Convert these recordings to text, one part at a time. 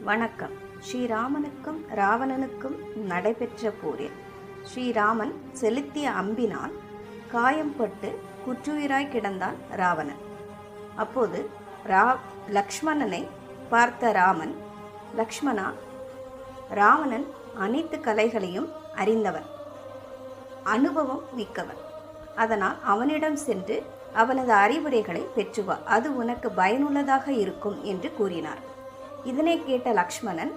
வணக்கம். ஸ்ரீராமனுக்கும் ராவணனுக்கும் நடைபெற்ற போரில் ஸ்ரீராமன் செலுத்திய அம்பினால் காயம்பட்டு குற்றுயிராய் கிடந்தான் ராவணன். அப்போது லக்ஷ்மணனை பார்த்த ராமன், லக்ஷ்மணா, ராவணன் அனைத்து கலைகளையும் அறிந்தவன், அனுபவம் மிக்கவன். அதனால் அவனிடம் சென்று அவனது அறிவுரைகளை பெற்றுவா, அது உனக்கு பயனுள்ளதாக இருக்கும் என்று கூறினார். இதனை கேட்ட லக்ஷ்மணன்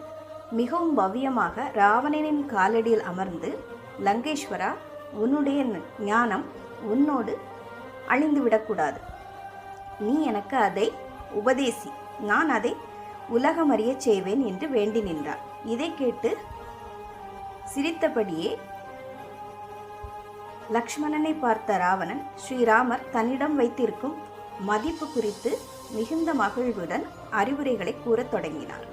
மிகவும் பவ்யமாக ராவணனின் காலடியில் அமர்ந்து, லங்கேஸ்வரா, உன்னுடைய ஞானம் உன்னோடு அழிந்துவிடக்கூடாது. நீ எனக்கு அதை உபதேசி, நான் அதை உலகமறிய செய்வேன் என்று வேண்டி நின்றார். இதை கேட்டு சிரித்தபடியே லக்ஷ்மணனை பார்த்த ராவணன் ஸ்ரீராமர் தன்னிடம் வைத்திருக்கும் மதிப்பு குறித்து மிகுந்த மகிழ்வுடன் அறிவுரைகளை கூறத் தொடங்கினார்.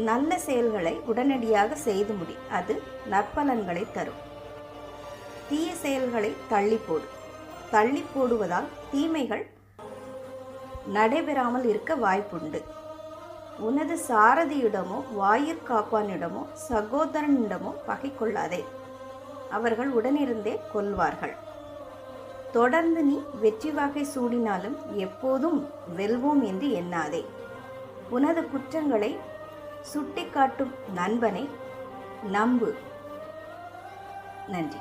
நல்ல செயல்களை உடனடியாக செய்து முடி, அது நற்பலன்களை தரும். தீய செயல்களை தள்ளி போடுவதால் தீமைகள் நடைபெறாமல் இருக்க வாய்ப்புண்டு. உனது சாரதியிடமோ வாயிற்காப்பானிடமோ சகோதரனிடமோ பகை கொள்ளாதே, அவர்கள் உடனிருந்தே கொல்வார்கள். தொடர்ந்து நீ வெற்றி வாகை சூடினாலும் எப்போதும் வெல்வோம் என்று எண்ணாதே. உனது குற்றங்களை சுட்டிக்காட்டும் நண்பனை நம்பு. நன்றி.